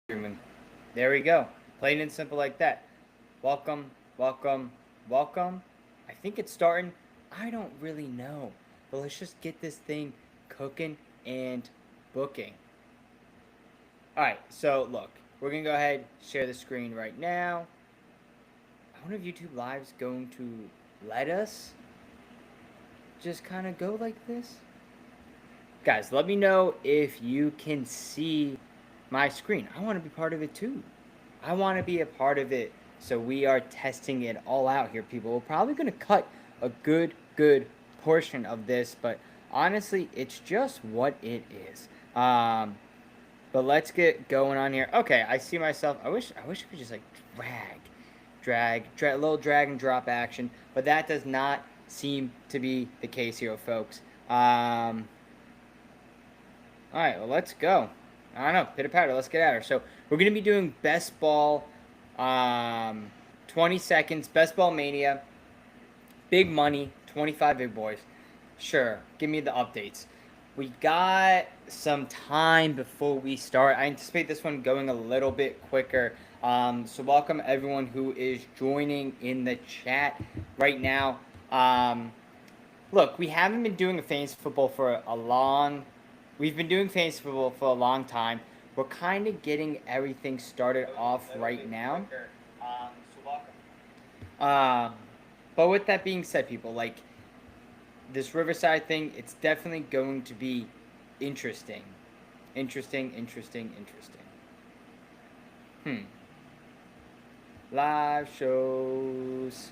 Streaming. There we go. Plain and simple like that. Welcome, welcome, welcome. I think it's starting. I don't really know. But let's just get this thing cooking and booking. Alright, so look. We're going to go ahead, share the screen right now. I wonder if YouTube Live's going to let us just kind of go like this. Guys, let me know if you can see my screen. I want to be part of it too. I want to be a part of it. So we are testing it all out here, people. We're probably going to cut a good portion of this, but honestly, it's just what it is. But let's get going on here. Okay, I see myself. I wish I could just like drag, a little drag and drop action, but that does not seem to be the case here, folks. All right, well, let's go. I don't know, pitter patter. Let's get at her. So we're gonna be doing best ball, 20 seconds, best ball mania, big money, 25 big boys. Sure, give me the updates. We got some time before we start. I anticipate this one going a little bit quicker. So welcome everyone who is joining in the chat right now. Look, we haven't been doing a fantasy football for a long. We've been doing fantasy football for a long time. We're kind of getting everything started off right now. So welcome. But with that being said, people, like this Riverside thing, it's definitely going to be interesting. Interesting. Live shows.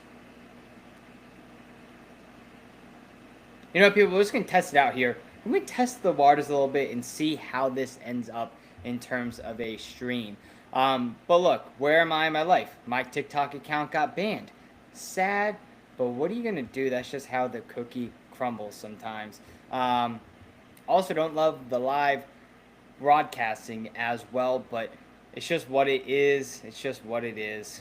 You know, people, we're just going to test it out here. We're going to test the waters a little bit and see how this ends up in terms of a stream. But look, where am I in my life? My TikTok account got banned. Sad, but what are you going to do? That's just how the cookie crumbles sometimes. Also, don't love the live broadcasting as well, but it's just what it is. It's just what it is.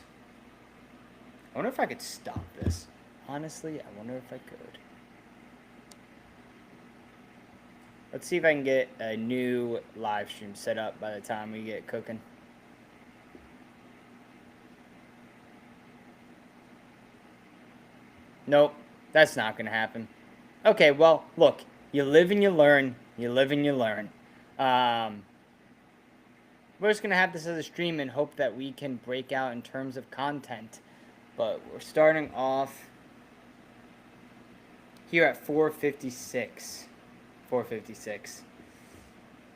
I wonder if I could stop this. Honestly, I wonder if I could. Let's see if I can get a new live stream set up by the time we get cooking. Nope, that's not going to happen. Okay, well, look, you live and you learn. You live and you learn. We're just going to have this as a stream and hope that we can break out in terms of content. But we're starting off here at 4:56. 4:56.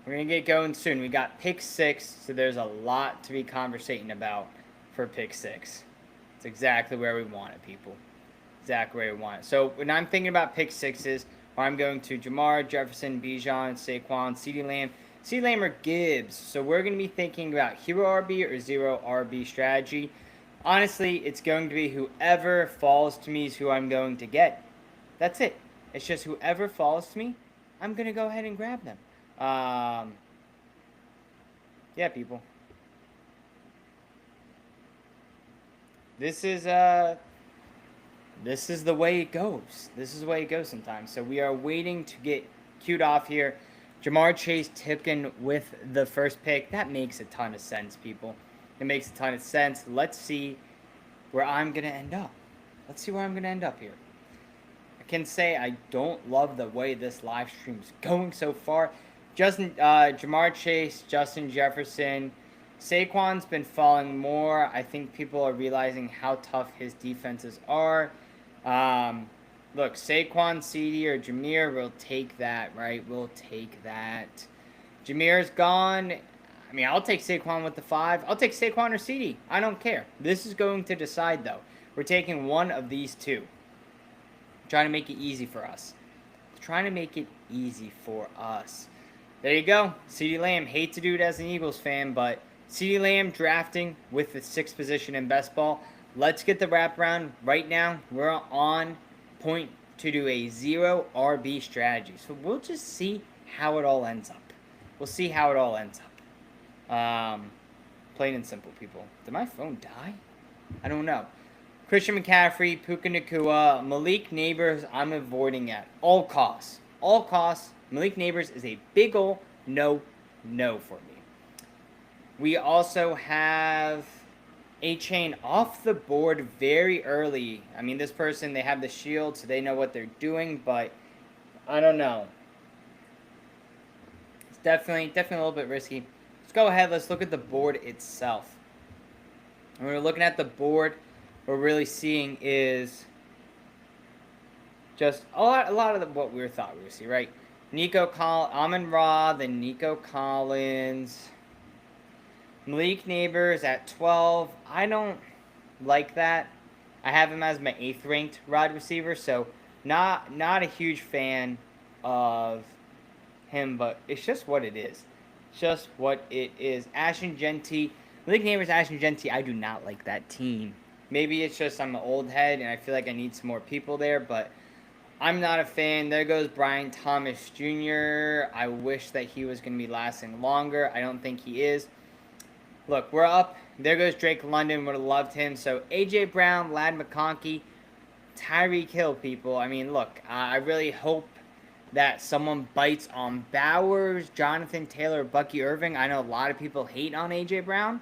We're going to get going soon. We got pick 6, so there's a lot to be conversating about for pick 6. It's exactly where we want it, people. Exactly where we want it. So when I'm thinking about pick 6s, I'm going to Jamar, Jefferson, Bijan, Saquon, CeeDee Lamb. CeeDee Lamb or Gibbs. So we're going to be thinking about hero RB or zero RB strategy. Honestly, it's going to be whoever falls to me is who I'm going to get. That's it. It's just whoever falls to me, I'm going to go ahead and grab them. Yeah, people. This is the way it goes. This is the way it goes sometimes. So we are waiting to get queued off here. Jamar Chase Tipkin with the first pick. That makes a ton of sense, people. It makes a ton of sense. Let's see where I'm going to end up. Let's see where I'm going to end up here. I can say I don't love the way this live stream's going so far. Jamar Chase, Justin Jefferson. Saquon's been falling more. I think people are realizing how tough his defenses are. Look, Saquon, CeeDee, or Jameer, we'll take that, right? We'll take that. Jameer's gone. I mean, I'll take Saquon with the 5. I'll take Saquon or CeeDee. I don't care. This is going to decide, though. We're taking one of these two. Trying to make it easy for us. Trying to make it easy for us. There you go. CeeDee Lamb. Hate to do it as an Eagles fan, but CeeDee Lamb drafting with the 6th position in best ball. Let's get the wraparound right now. We're on point to do a 0 RB strategy. So we'll just see how it all ends up. We'll see how it all ends up. Plain and simple, people. Did my phone die? I don't know. Christian McCaffrey, Puka Nacua, Malik Neighbors, I'm avoiding at all costs. All costs. Malik Neighbors is a big ol' no for me. We also have A-Chain off the board very early. I mean, this person, they have the shield, so they know what they're doing, but I don't know. It's definitely a little bit risky. Let's go ahead. Let's look at the board itself. When we're looking at the board, what we're really seeing is just a lot of what we thought we would see, right? Amon Ra, then Nico Collins, Malik Neighbors at 12. I don't like that. I have him as my 8th ranked wide receiver, so not a huge fan of him, but it's just what it is. It's just what it is. Ashton Genty, Malik Neighbors, Ashton Genty, I do not like that team. Maybe it's just I'm an old head and I feel like I need some more people there, but I'm not a fan. There goes Brian Thomas Jr. I wish that he was going to be lasting longer. I don't think he is. Look, we're up. There goes Drake London. Would have loved him. So, A.J. Brown, Lad McConkey, Tyreek Hill, people. I mean, look, I really hope that someone bites on Bowers, Jonathan Taylor, Bucky Irving. I know a lot of people hate on A.J. Brown.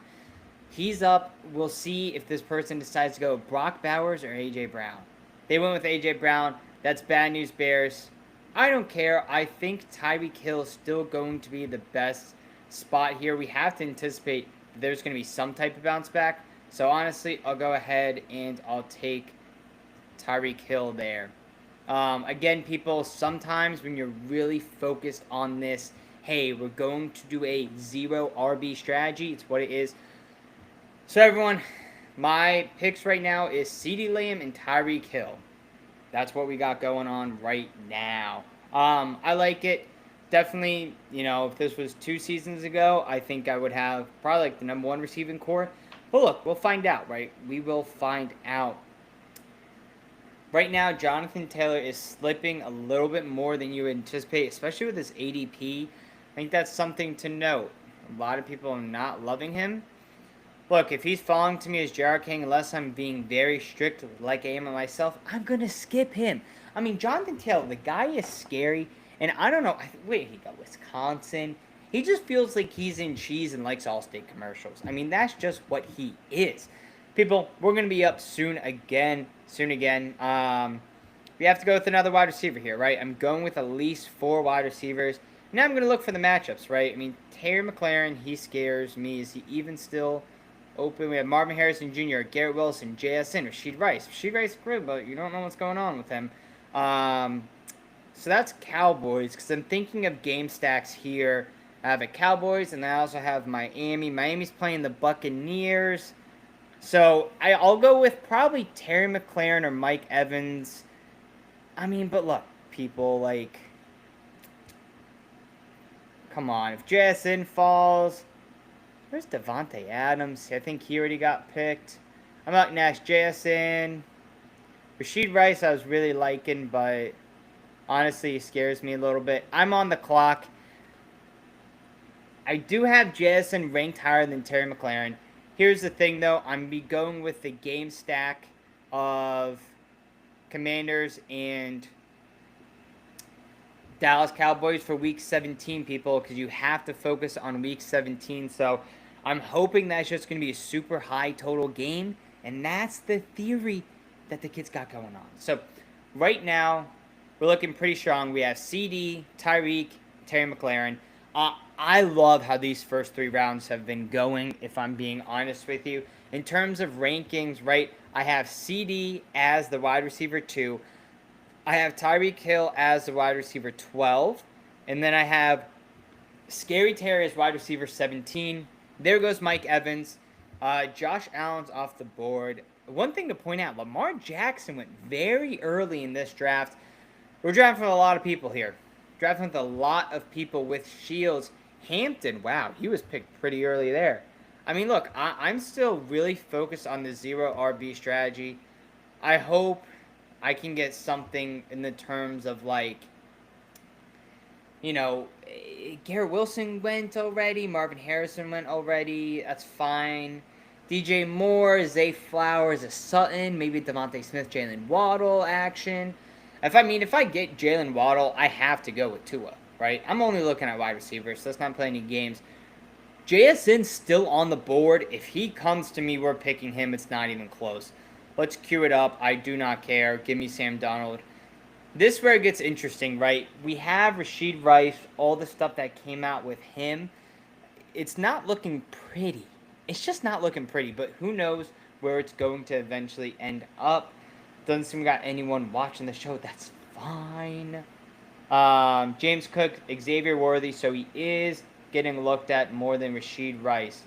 He's up. We'll see if this person decides to go Brock Bowers or A.J. Brown. They went with A.J. Brown. That's bad news, Bears. I don't care. I think Tyreek Hill is still going to be the best spot here. We have to anticipate there's going to be some type of bounce back. So, honestly, I'll go ahead and I'll take Tyreek Hill there. Again, people, sometimes when you're really focused on this, hey, we're going to do a 0 RB strategy. It's what it is. So, everyone, my picks right now is CeeDee Lamb and Tyreek Hill. That's what we got going on right now. I like it. Definitely, if this was 2 seasons ago, I think I would have probably like the number 1 receiving core. But look, we'll find out, right? We will find out. Right now, Jonathan Taylor is slipping a little bit more than you would anticipate, especially with his ADP. I think that's something to note. A lot of people are not loving him. Look, if he's falling to me as Jared King, unless I'm being very strict like I am on myself, I'm going to skip him. I mean, Jonathan Taylor, the guy is scary. And I don't know. Wait, he got Wisconsin. He just feels like he's in cheese and likes Allstate commercials. I mean, that's just what he is. People, we're going to be up soon again. We have to go with another wide receiver here, right? I'm going with at least 4 wide receivers. Now I'm going to look for the matchups, right? I mean, Terry McLaurin, he scares me. Is he even still open? We have Marvin Harrison Jr., Garrett Wilson, JSN, Rashid Rice. Rashid Rice is good, but you don't know what's going on with him. So that's Cowboys, because I'm thinking of game stacks here. I have a Cowboys, and I also have Miami. Miami's playing the Buccaneers. So I'll go with probably Terry McLaurin or Mike Evans. I mean, but look, people, like, come on. If JSN falls, where's Devontae Adams? I think he already got picked. I'm out Nash, JSN. Rashid Rice I was really liking, but honestly, it scares me a little bit. I'm on the clock. I do have JSN ranked higher than Terry McLaurin. Here's the thing, though. I'm be going with the game stack of Commanders and Dallas Cowboys for Week 17, people, because you have to focus on Week 17. So I'm hoping that's just going to be a super high total game, and that's the theory that the kids got going on. So right now, we're looking pretty strong. We have CD, Tyreek, Terry McLaurin. I love how these first 3 rounds have been going, if I'm being honest with you. In terms of rankings, right, I have CD as the wide receiver 2. I have Tyreek Hill as the wide receiver 12. And then I have Scary Terry as wide receiver 17. There goes Mike Evans. Josh Allen's off the board. One thing to point out, Lamar Jackson went very early in this draft. We're drafting with a lot of people here. Drafting with a lot of people with shields. Hampton, wow, he was picked pretty early there. I mean, look, I'm still really focused on the 0 RB strategy. I hope I can get something in the terms of, like, Garrett Wilson went already. Marvin Harrison went already. That's fine. DJ Moore, Zay Flowers, Sutton, maybe Devontae Smith, Jalen Waddle action. If I get Jalen Waddle, I have to go with Tua, right? I'm only looking at wide receivers, so let's not play any games. JSN's still on the board. If he comes to me, we're picking him. It's not even close. Let's queue it up. I do not care. Give me Sam Darnold. This is where it gets interesting, right? We have Rashid Rice, all the stuff that came out with him. It's not looking pretty. It's just not looking pretty, but who knows where it's going to eventually end up. Doesn't seem we got anyone watching the show. That's fine. James Cook, Xavier Worthy, so he is getting looked at more than Rashid Rice.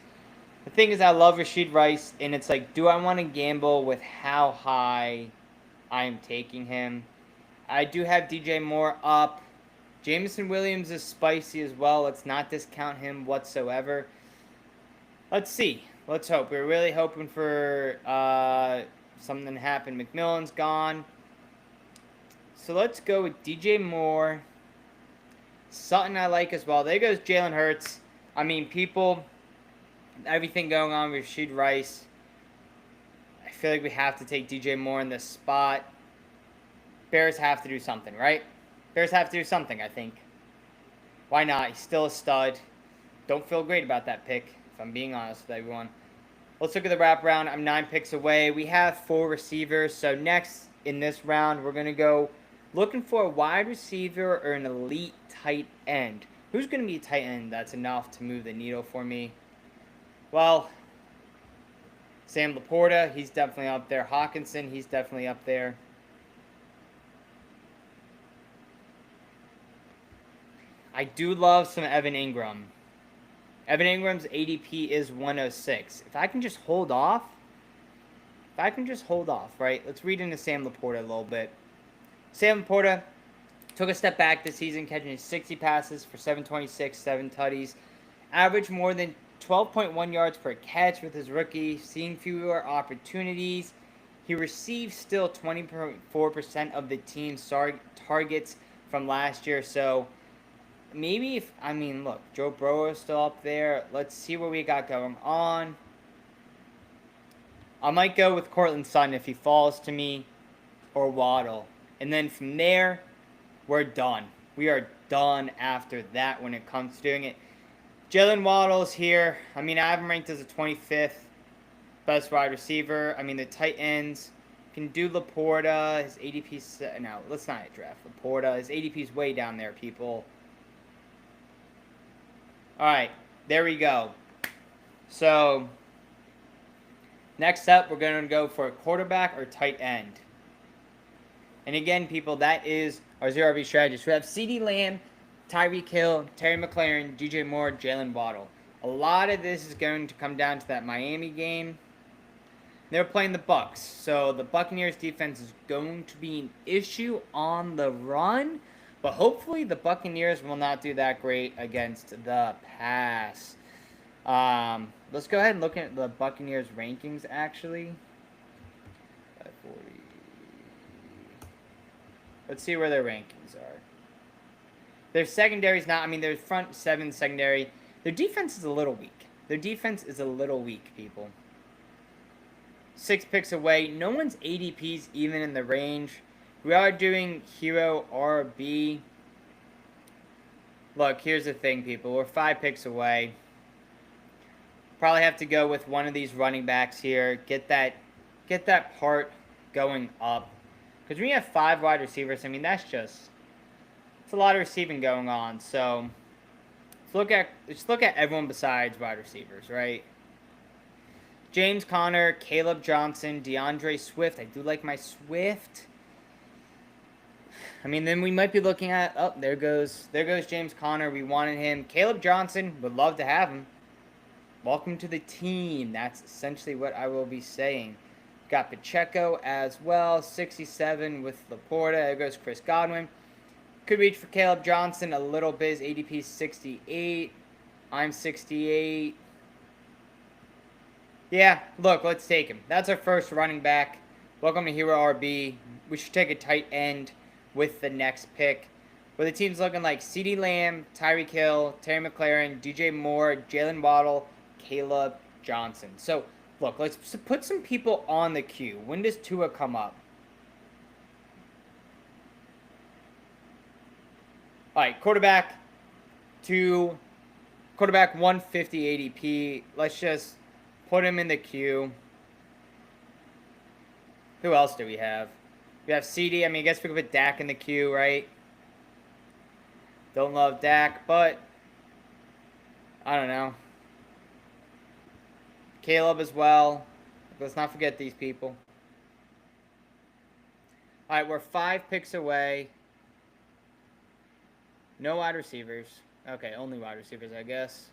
The thing is, I love Rashid Rice, and it's like, do I want to gamble with how high I am taking him? I do have DJ Moore up. Jameson Williams is spicy as well. Let's not discount him whatsoever. Let's see. Let's hope. We're really hoping for something to happen. McMillan's gone. So let's go with DJ Moore. Sutton I like as well. There goes Jalen Hurts. I mean, people, everything going on with Rashid Rice. I feel like we have to take DJ Moore in this spot. Bears have to do something, right? Bears have to do something, I think. Why not? He's still a stud. Don't feel great about that pick, if I'm being honest with everyone. Let's look at the wraparound. I'm 9 picks away. We have 4 receivers. So next in this round, we're going to go looking for a wide receiver or an elite tight end. Who's going to be a tight end that's enough to move the needle for me? Well, Sam Laporta, he's definitely up there. Hawkinson, he's definitely up there. I do love some Evan Ingram. Evan Ingram's ADP is 106. If I can just hold off, right? Let's read into Sam Laporta a little bit. Sam Laporta took a step back this season, catching 60 passes for 726, 7 tutties. Averaged more than 12.1 yards per catch with his rookie, seeing fewer opportunities. He received still 20.4% of the team's targets from last year, so maybe look, Joe Burrow is still up there. Let's see what we got going on. I might go with Courtland Sutton if he falls to me, or Waddle. And then from there, we're done. We are done after that when it comes to doing it. Jalen Waddle's here. I mean, I have him ranked as a 25th best wide receiver. I mean, the tight ends can do Laporta. His ADP's... No, let's not draft Laporta. His ADP's way down there, people. All right, there we go. So, next up, we're going to go for a quarterback or tight end. And again, people, that is our 0RB strategy. So we have CeeDee Lamb, Tyreek Hill, Terry McLaurin, DJ Moore, Jalen Waddle. A lot of this is going to come down to that Miami game. They're playing the Bucs. So the Buccaneers defense is going to be an issue on the run. But hopefully the Buccaneers will not do that great against the pass. Let's go ahead and look at the Buccaneers rankings, actually. 540. Let's see where their rankings are. Their secondary's not, their front 7 secondary. Their defense is a little weak. People. 6 picks away. No one's ADP's even in the range. We are doing Hero RB. Look, here's the thing, people. We're 5 picks away. Probably have to go with one of these running backs here. Get that part going up. Because when you have 5 wide receivers, it's a lot of receiving going on. So let's look at everyone besides wide receivers, right? James Conner, Caleb Johnson, DeAndre Swift. I do like my Swift. Then we might be looking at, there goes James Conner. We wanted him. Caleb Johnson, would love to have him. Welcome to the team. That's essentially what I will be saying. Got Pacheco as well, 67 with Laporta. There goes Chris Godwin. Could reach for Caleb Johnson a little bit. His ADP 68. I'm 68. Yeah, look, let's take him. That's our first running back. Welcome to Hero RB. We should take a tight end with the next pick. Where the team's looking like CeeDee Lamb, Tyreek Hill, Terry McLaurin, DJ Moore, Jalen Waddle, Caleb Johnson. So, look, let's put some people on the queue. When does Tua come up? All right, quarterback to Quarterback 150 ADP. Let's just put him in the queue. Who else do we have? We have CD. I mean, I guess we could put Dak in the queue, right? Don't love Dak, but I don't know. Caleb as well. Let's not forget these people. All right, we're 5 picks away. No wide receivers. Okay, only wide receivers, I guess.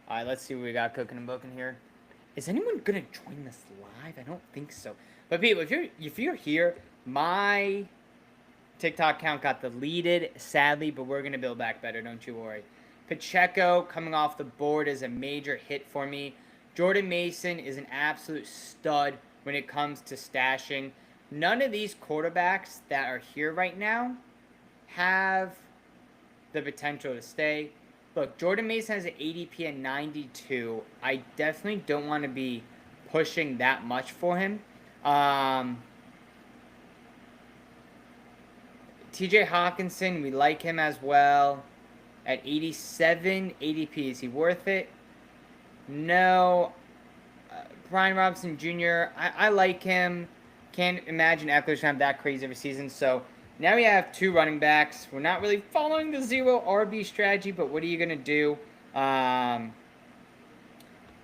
All right, let's see what we got cooking and booking here. Is anyone gonna join this live? I don't think so. But people, if you're here, my TikTok account got deleted, sadly, but we're gonna build back better. Don't you worry. Pacheco coming off the board is a major hit for me. Jordan Mason is an absolute stud when it comes to stashing. None of these quarterbacks that are here right now have the potential to stay. Look, Jordan Mason has an ADP at 92. I definitely don't want to be pushing that much for him. TJ Hawkinson, we like him as well. At 87 ADP, is he worth it? No. Brian Robinson Jr., I like him. Can't imagine Eckler's going to have that crazy of a season. So now we have 2 running backs. We're not really following the 0 RB strategy, but what are you going to do?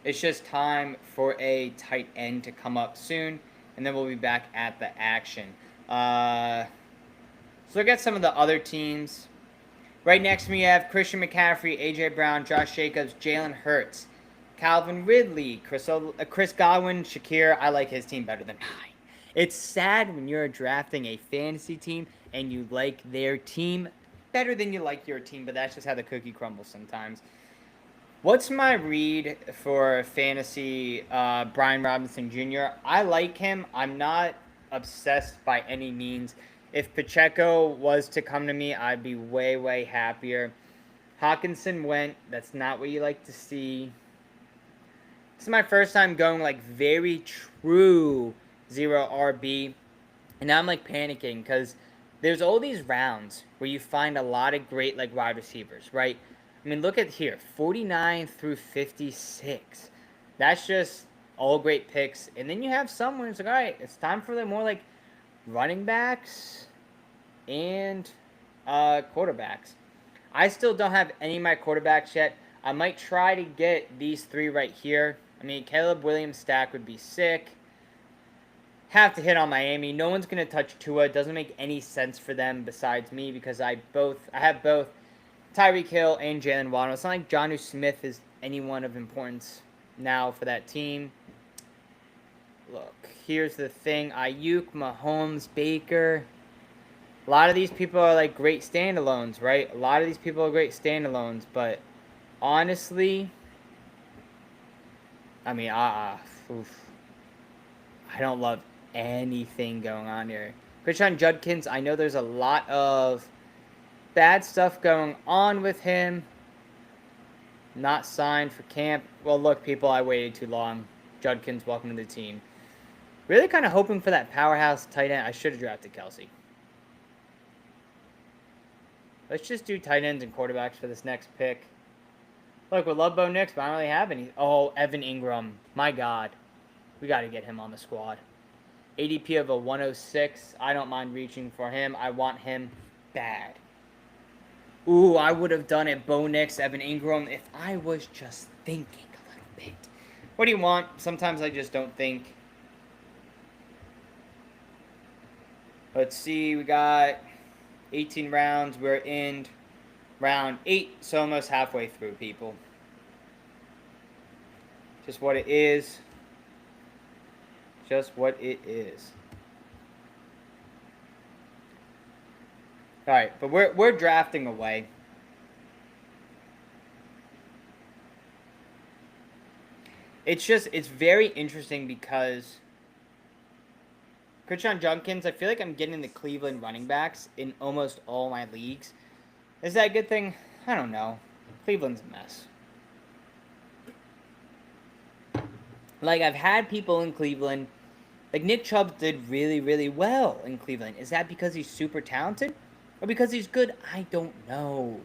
It's just time for a tight end to come up soon, and then we'll be back at the action. So look at some of the other teams. Right next to me, you have Christian McCaffrey, A.J. Brown, Josh Jacobs, Jalen Hurts, Calvin Ridley, Chris Godwin, Shakir. I like his team better than mine. It's sad when you're drafting a fantasy team and you like their team better than you like your team, but that's just how the cookie crumbles sometimes. What's my read for fantasy Brian Robinson Jr.? I like him. I'm not obsessed by any means. If Pacheco was to come to me, I'd be way, way happier. Hawkinson went. That's not what you like to see. This is my first time going like very true 0 RB. And now I'm like panicking because there's all these rounds where you find a lot of great like wide receivers, right? I mean, look at here, 49 through 56. That's just all great picks. And then you have someone who's like, all right, it's time for the more like running backs and quarterbacks. I still don't have any of my quarterbacks yet. I might try to get these 3 right here. I mean, Caleb Williams stack would be sick. Have to hit on Miami. No one's going to touch Tua. It doesn't make any sense for them besides me because I have both Tyreek Hill and Jalen Waddle. It's not like Jonnu Smith is anyone of importance now for that team. Look, here's the thing. Ayuk, Mahomes, Baker. A lot of these people are like great standalones, right? A lot of these people are great standalones, but honestly, I mean, I don't love anything going on here. Christian Judkins, I know there's a lot of bad stuff going on with him. Not signed for camp. Well, look, people, I waited too long. Judkins, welcome to the team. Really kind of hoping for that powerhouse tight end. I should have drafted Kelsey. Let's just do tight ends and quarterbacks for this next pick. Look, we love Bo Nix, but I don't really have any. Oh, Evan Ingram. My God. We got to get him on the squad. ADP of a 106. I don't mind reaching for him. I want him bad. Ooh, I would have done it. Bo Nix, Evan Ingram, if I was just thinking a little bit. What do you want? Sometimes I just don't think. Let's see. We got 18 rounds. We're in round 8, so almost halfway through, people. Just what it is. Just what it is. All right, but we're drafting away. It's very interesting because Christian Judkins, I feel like I'm getting the Cleveland running backs in almost all my leagues. Is that a good thing? I don't know. Cleveland's a mess. Like, I've had people in Cleveland. Like, Nick Chubb did really, really well in Cleveland. Is that because he's super talented? Or because he's good? I don't know.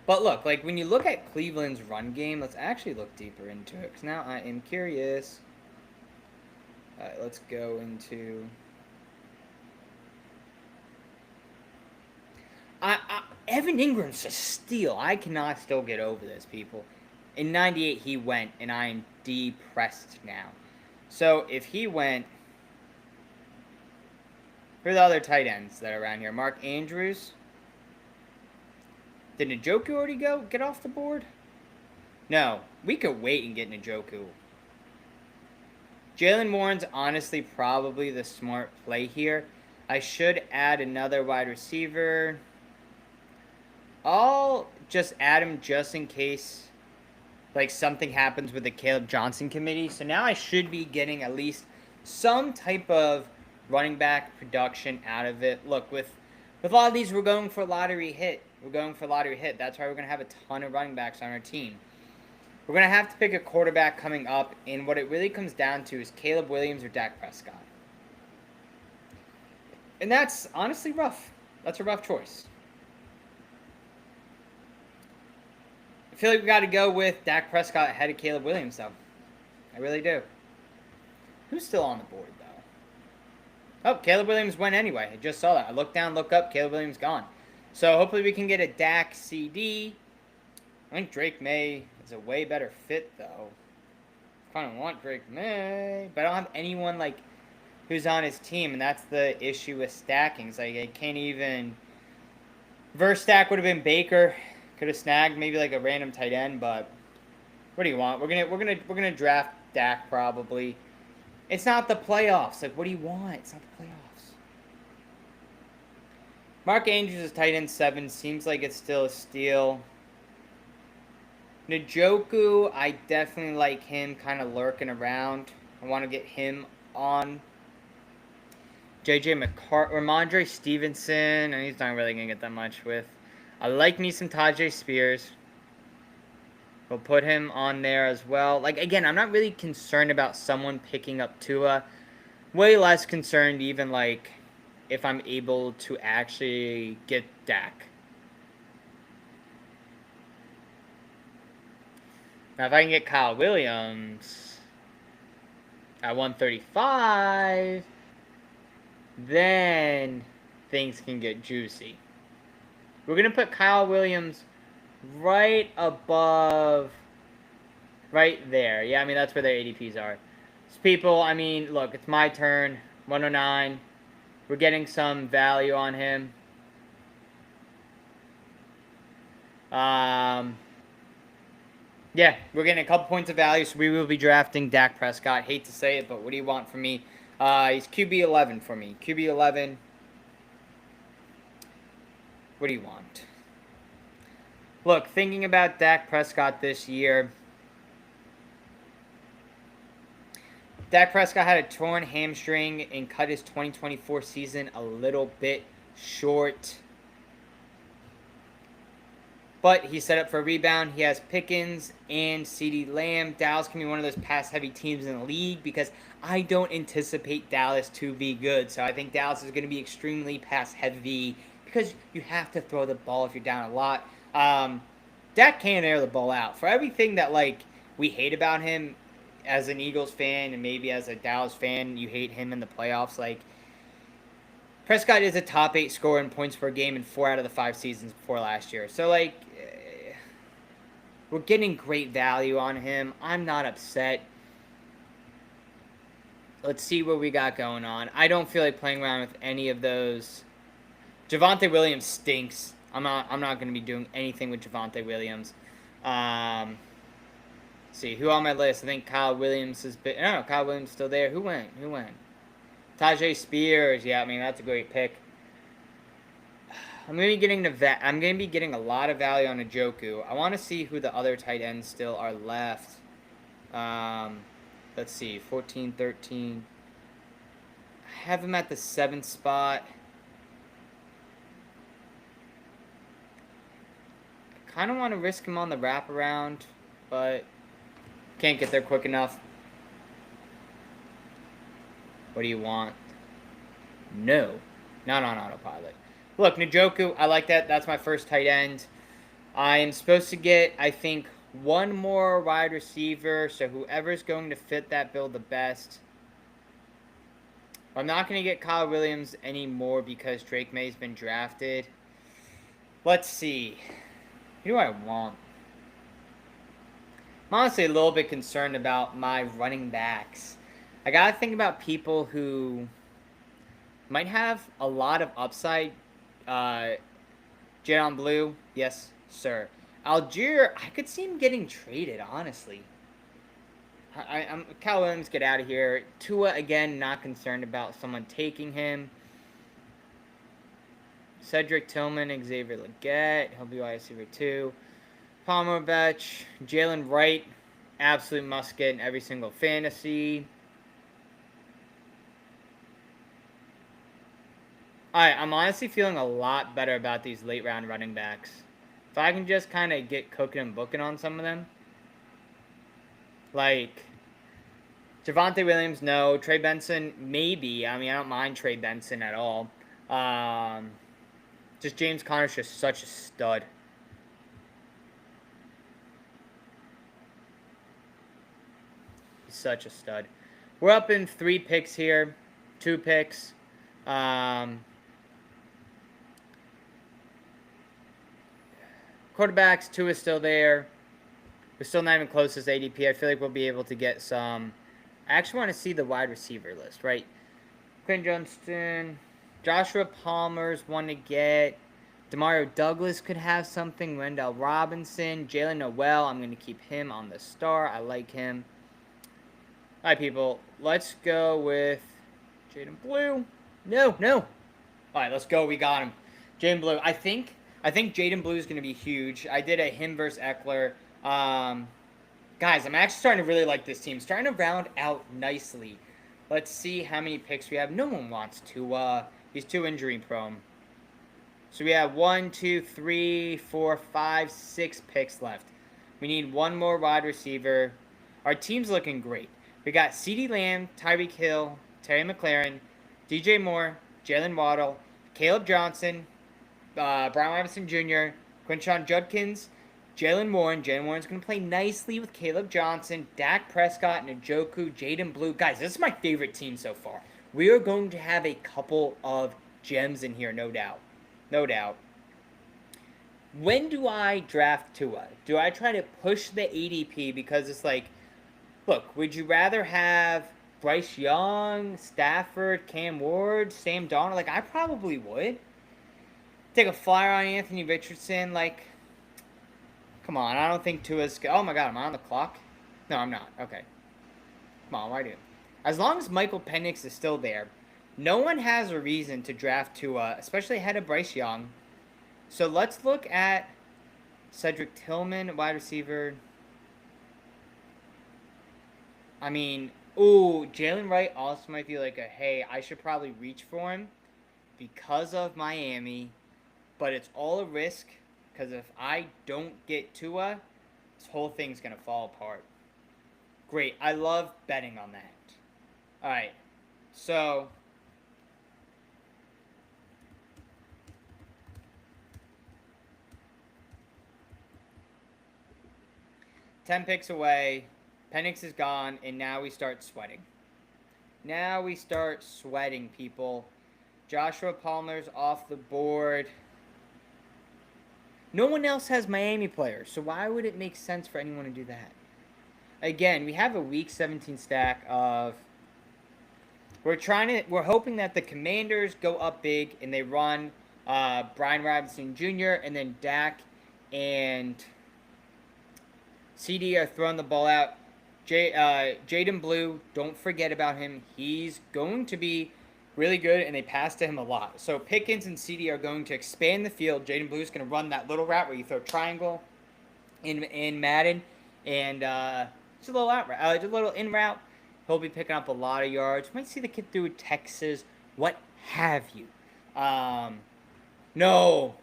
But look, like when you look at Cleveland's run game, let's actually look deeper into it because now I am curious. All right, let's go into. Evan Ingram's a steal. I cannot still get over this, people. In '98 he went, and I am depressed now. So if he went, who are the other tight ends that are around here? Mark Andrews. Did Njoku already go? Get off the board? No, we could wait and get Njoku. Jalen Warren's honestly probably the smart play here. I should add another wide receiver. I'll just add him just in case like something happens with the Caleb Johnson committee. So now I should be getting at least some type of running back production out of it. Look, with a lot of these, we're going for lottery hit. We're going for lottery hit. That's why we're going to have a ton of running backs on our team. We're going to have to pick a quarterback coming up, and what it really comes down to is Caleb Williams or Dak Prescott. And that's honestly rough. That's a rough choice. I feel like we got to go with Dak Prescott ahead of Caleb Williams, though. I really do. Who's still on the board, though? Oh, Caleb Williams went anyway. I just saw that. I looked down, look up, Caleb Williams gone. So hopefully we can get a Dak CD. I think Drake May is a way better fit, though. I kind of want Drake May, but I don't have anyone like who's on his team, and that's the issue with stacking. It's like I can't even. Verse stack would have been Baker. Could have snagged maybe like a random tight end, but what do you want? We're gonna draft Dak probably. It's not the playoffs. Like, what do you want? It's not the playoffs. Mark Andrews is tight end 7. Seems like it's still a steal. Njoku, I definitely like him kind of lurking around. I want to get him on. JJ McCarthy, Ramondre Stevenson, and he's not really going to get that much with. I like me some Tajay Spears. We'll put him on there as well. Like, again, I'm not really concerned about someone picking up Tua. Way less concerned even, like, if I'm able to actually get Dak. Now, if I can get Kyle Williams at 135, then things can get juicy. We're going to put Kyle Williams right above, right there. Yeah, I mean, that's where their ADPs are. So people, I mean, look, it's my turn. 109. We're getting some value on him. Yeah, we're getting a couple points of value, so we will be drafting Dak Prescott. Hate to say it, but what do you want from me? He's QB 11 for me. QB 11. What do you want? Look, thinking about Dak Prescott this year, Dak Prescott had a torn hamstring and cut his 2024 season a little bit short. But he's set up for a rebound. He has Pickens and CeeDee Lamb. Dallas can be one of those pass-heavy teams in the league because I don't anticipate Dallas to be good. So I think Dallas is going to be extremely pass-heavy because you have to throw the ball if you're down a lot. Dak can't air the ball out. For everything that like we hate about him as an Eagles fan and maybe as a Dallas fan, you hate him in the playoffs. Like Prescott is a top 8 scorer in points per game in 4 out of the 5 seasons before last year. So like we're getting great value on him. I'm not upset. Let's see what we got going on. I don't feel like playing around with any of those. Javonte Williams stinks. I'm not going to be doing anything with Javonte Williams. Let's see, who on my list? I think Kyle Williams has been. No, Kyle Williams is still there. Who went? Tajay Spears. Yeah, I mean that's a great pick. I'm gonna be getting a lot of value on Njoku. I want to see who the other tight ends still are left. Let's see, 14, 13. I have him at the 7th spot. I kind of want to risk him on the wraparound, but can't get there quick enough. What do you want? No, not on autopilot. Look, Njoku, I like that. That's my first tight end. I am supposed to get, I think, one more wide receiver. So whoever's going to fit that bill the best. I'm not going to get Kyle Williams anymore because Drake May's been drafted. Let's see. Who do I want? I'm honestly a little bit concerned about my running backs. I got to think about people who might have a lot of upside. Jadon Blue, yes, sir. Algier, I could see him getting traded, honestly. I'm Cal Williams, get out of here. Tua, again, not concerned about someone taking him. Cedric Tillman, Xavier Legette, he'll be wide receiver 2. Palmer Betch, Jalen Wright, absolute must get in every single fantasy. Alright, I'm honestly feeling a lot better about these late round running backs. If I can just kind of get cooking and booking on some of them. Like, Javonte Williams, no. Trey Benson, maybe. I mean, I don't mind Trey Benson at all. Just James Conner's just such a stud. He's such a stud. We're up in 3 picks here. 2 picks. Quarterbacks, 2 is still there. We're still not even close to ADP. I feel like we'll be able to get some. I actually want to see the wide receiver list, right? Quinn Johnston, Joshua Palmer's one to get. Demario Douglas could have something. Wendell Robinson, Jalen Noel. I'm going to keep him on the star. I like him. All right, people. Let's go with Jaden Blue. No. All right, let's go. We got him. Jaden Blue. I think Jaden Blue is going to be huge. I did a him versus Eckler. Guys, I'm actually starting to really like this team. Starting to round out nicely. Let's see how many picks we have. No one wants to. He's too injury prone. So we have 1, 2, 3, 4, 5, 6 picks left. We need one more wide receiver. Our team's looking great. We got CeeDee Lamb, Tyreek Hill, Terry McLaurin, DJ Moore, Jalen Waddle, Caleb Johnson, Brian Robinson Jr., Quinshon Judkins, Jalen Warren. Jalen Warren's going to play nicely with Caleb Johnson, Dak Prescott, Njoku, Jaden Blue. Guys, this is my favorite team so far. We are going to have a couple of gems in here, no doubt. No doubt. When do I draft Tua? Do I try to push the ADP because it's like, look, would you rather have Bryce Young, Stafford, Cam Ward, Sam Darnold? Like, I probably would. Take a flyer on Anthony Richardson. Like, come on. I don't think Tua's... Oh, my God. Am I on the clock? No, I'm not. Okay. Come on. Why do? As long as Michael Penix is still there, no one has a reason to draft Tua, especially ahead of Bryce Young. So let's look at Cedric Tillman, wide receiver. I mean, ooh, Jalen Wright also might be like a, hey, I should probably reach for him because of Miami. But it's all a risk because if I don't get Tua, this whole thing's going to fall apart. Great. I love betting on that. All right. So... 10 picks away. Penix is gone, and now we start sweating. Now we start sweating, people. Joshua Palmer's off the board. No one else has Miami players, so why would it make sense for anyone to do that? Again, we have a week 17 stack of... We're hoping that the Commanders go up big, and they run Brian Robinson Jr., and then Dak and... CD are throwing the ball out. Jaden Blue, don't forget about him. He's going to be really good, and they pass to him a lot. So Pickens and CD are going to expand the field. Jaden Blue is going to run that little route where you throw triangle in Madden, and just a little out route, just a little in route. He'll be picking up a lot of yards. You might see the kid through Texas. What have you? No.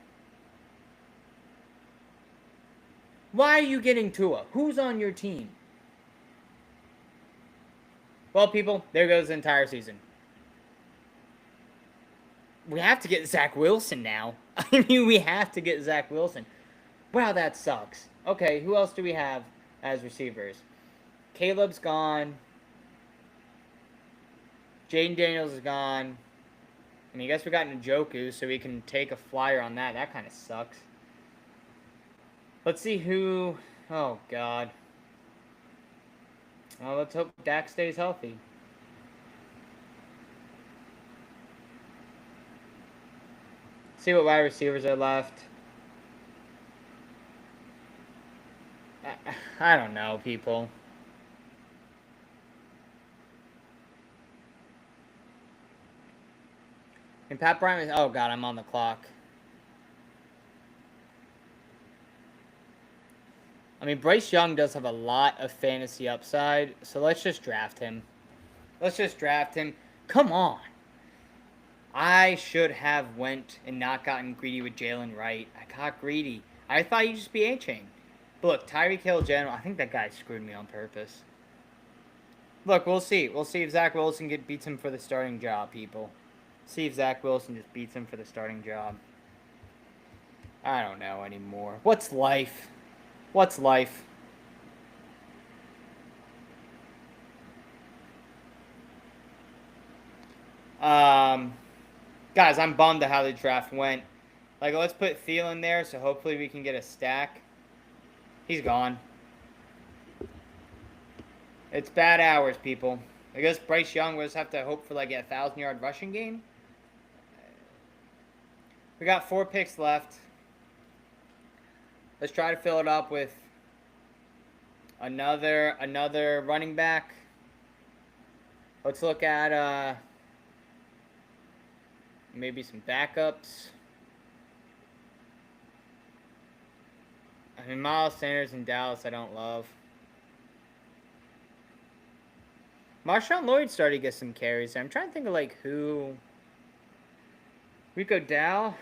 Why are you getting Tua? Who's on your team? Well, people, there goes the entire season. We have to get Zach Wilson now. I mean, we have to get Zach Wilson. Wow, that sucks. Okay, who else do we have as receivers? Caleb's gone. Jaden Daniels is gone. I mean, I guess we got Njoku, so we can take a flyer on that. That kind of sucks. Let's see who... Oh, God. Well, let's hope Dak stays healthy. See what wide receivers are left. I don't know, people. And Pat Bryant was... Oh, God, I'm on the clock. I mean, Bryce Young does have a lot of fantasy upside, so let's just draft him. Let's just draft him. Come on. I should have went and not gotten greedy with Jalen Wright. I got greedy. I thought he'd just be A-Chain. But look, Tyreek Hill General, I think that guy screwed me on purpose. Look, we'll see. We'll see if Zach Wilson beats him for the starting job, people. See if Zach Wilson just beats him for the starting job. I don't know anymore. What's life? What's life? Guys, I'm bummed at how the draft went. Like, let's put Thielen there, so hopefully we can get a stack. He's gone. It's bad hours, people. I guess Bryce Young will just have to hope for, like, a 1,000-yard rushing game. We got 4 picks left. Let's try to fill it up with another running back. Let's look at maybe some backups. I mean, Miles Sanders in Dallas I don't love. Marshawn Lloyd started to get some carries. I'm trying to think of, like, who... Rico Dow?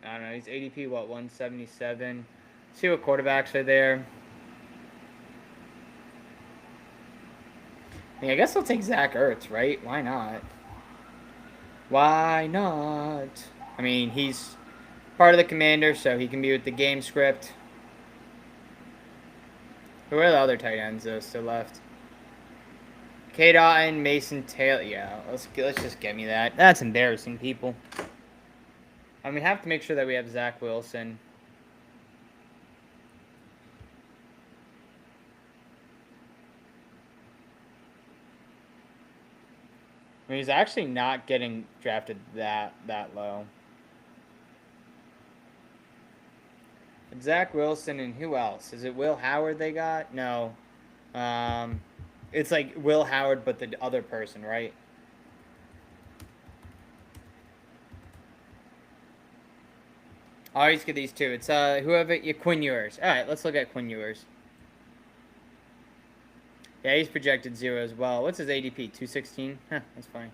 I don't know. He's ADP, what, 177? See what quarterbacks are there. I mean, I guess I'll take Zach Ertz, right? Why not? Why not? I mean, he's part of the Commander, so he can be with the game script. Who are the other tight ends, though, still left? K. Dotton, Mason Taylor. Yeah, let's just get me that. That's embarrassing, people. I mean, we have to make sure that we have Zach Wilson. I mean, he's actually not getting drafted that low. Zach Wilson and who else? Is it Will Howard they got? No. It's like Will Howard, but the other person, right? I always get these two. It's whoever Quinn Ewers. All right, let's look at Quinn Ewers. Yeah, he's projected 0 as well. What's his ADP? 216? Huh, that's funny.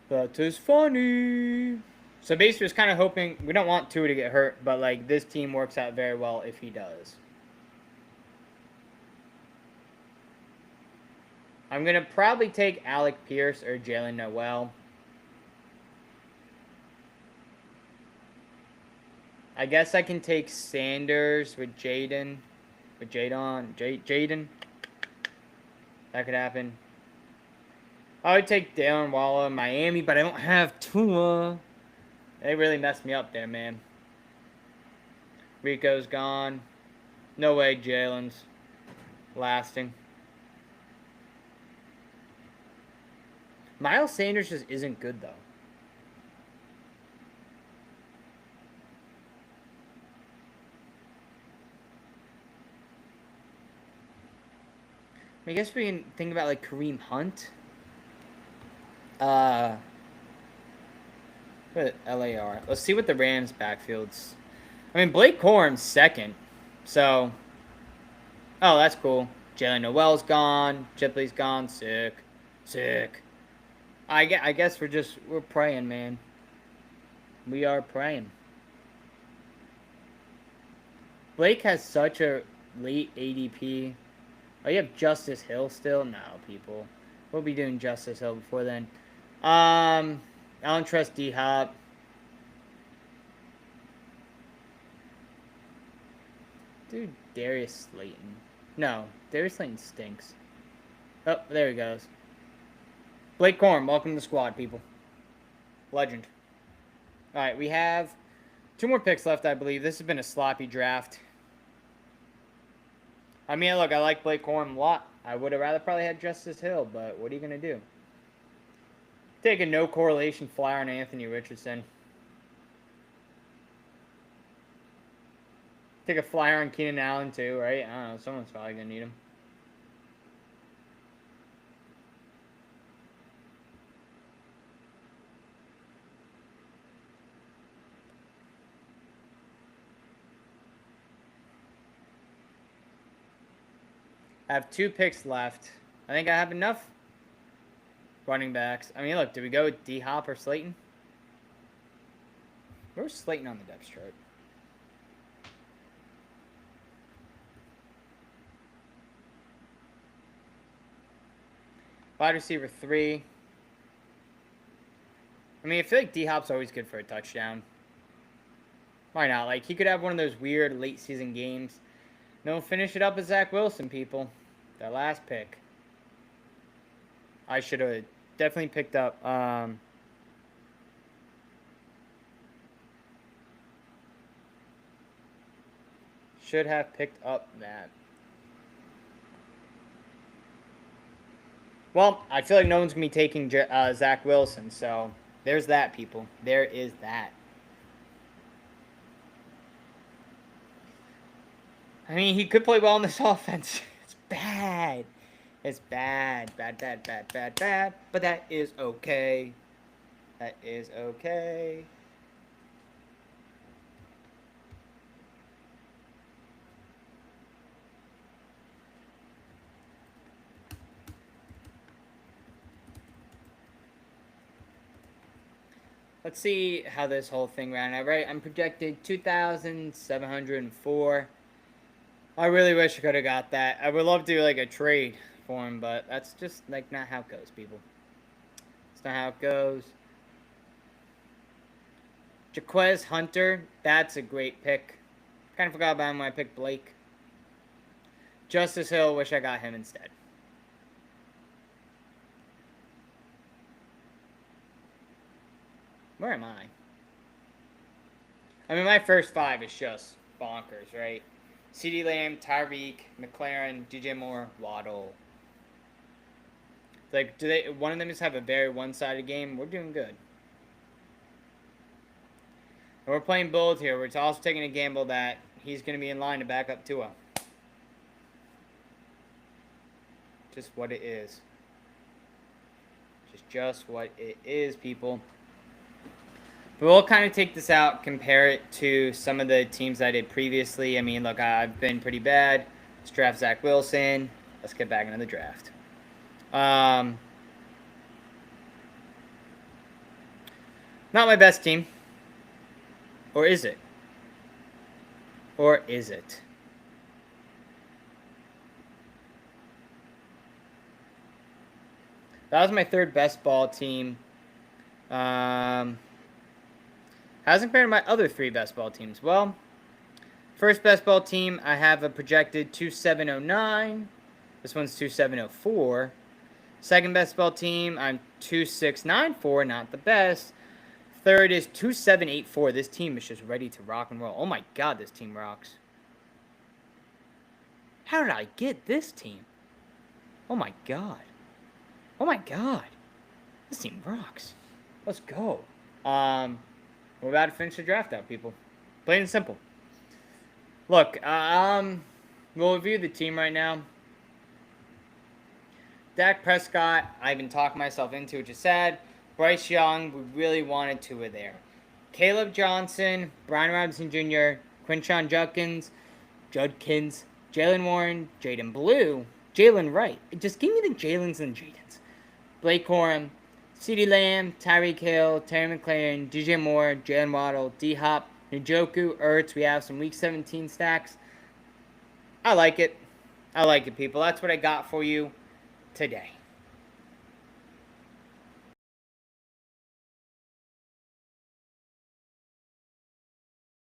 That is funny. So basically, just kind of hoping we don't want Tua to get hurt, but like this team works out very well if he does. I'm gonna probably take Alec Pierce or Jalen Noel. I guess I can take Sanders with Jaden. Jaden. That could happen. I would take Darren Waller in Miami, but I don't have Tua. They really messed me up there, man. Rico's gone. No way Jalen's lasting. Miles Sanders just isn't good, though. I guess we can think about, like, Kareem Hunt. What LAR? Let's see what the Rams backfields. I mean, Blake Corum's second. So, oh, that's cool. Jalen Noel's gone. Chipley's gone. Sick. I guess we're praying, man. We are praying. Blake has such a late ADP. Oh, you have Justice Hill still? No, people. We'll be doing Justice Hill before then. I don't trust D-Hop. Dude, Darius Slayton. No, Darius Slayton stinks. Oh, there he goes. Blake Corum, welcome to the squad, people. Legend. All right, we have 2 more picks left, I believe. This has been a sloppy draft. I mean, look, I like Blake Corum a lot. I would have rather probably had Justice Hill, but what are you going to do? Take a no correlation flyer on Anthony Richardson. Take a flyer on Keenan Allen, too, right? I don't know. Someone's probably going to need him. I have 2 picks left. I think I have enough running backs. I mean, look, do we go with D-Hop or Slayton? Where's Slayton on the depth chart? Wide receiver 3. I mean, I feel like D-Hop's always good for a touchdown. Why not? Like, he could have one of those weird late season games. No, finish it up with Zach Wilson, people. That last pick. I should have definitely picked up. Should have picked up that. Well, I feel like no one's going to be taking Zach Wilson, so there's that, people. There is that. I mean, he could play well in this offense. It's bad. It's bad. Bad, bad, bad, bad, bad. But that is okay. That is okay. Let's see how this whole thing ran out, right? I'm projected 2,704. I really wish I could have got that. I would love to do like a trade for him, but that's just like not how it goes, people. It's not how it goes. Jaquez Hunter, that's a great pick. Kind of forgot about him when I picked Blake. Justice Hill, wish I got him instead. Where am I? I mean, my first 5 is just bonkers, right? CeeDee Lamb, Tyreek, McLaren, DJ Moore, Waddle. Like, do they? One of them just have a very one-sided game? We're doing good. And we're playing bold here. We're also taking a gamble that he's going to be in line to back up Tua. Just what it is. Just what it is, people. But we'll kind of take this out, compare it to some of the teams I did previously. I mean, look, I've been pretty bad. Let's draft Zach Wilson. Let's get back into the draft. Not my best team. Or is it? Or is it? That was my 3rd best ball team. Hasn't compared to my other 3 best ball teams. Well, first best ball team, I have a projected 2,709. This one's 2,704. Second best ball team, I'm 2,694, not the best. Third is 2,784. This team is just ready to rock and roll. Oh my God, this team rocks. How did I get this team? Oh my God. Oh my God. This team rocks. Let's go. We're about to finish the draft out, people. Plain and simple. Look, we'll review the team right now. Dak Prescott, I've been talking myself into, which is sad. Bryce Young, we really wanted Tua there. Caleb Johnson, Brian Robinson Jr., Quinshon Judkins, Jalen Warren, Jaden Blue, Jalen Wright. Just give me the Jalens and Jadens. Blake Corum, CeeDee Lamb, Tyreek Hill, Terry McLaurin, DJ Moore, Jalen Waddle, D-Hop, Njoku, Ertz. We have some Week 17 stacks. I like it. I like it, people. That's what I got for you today.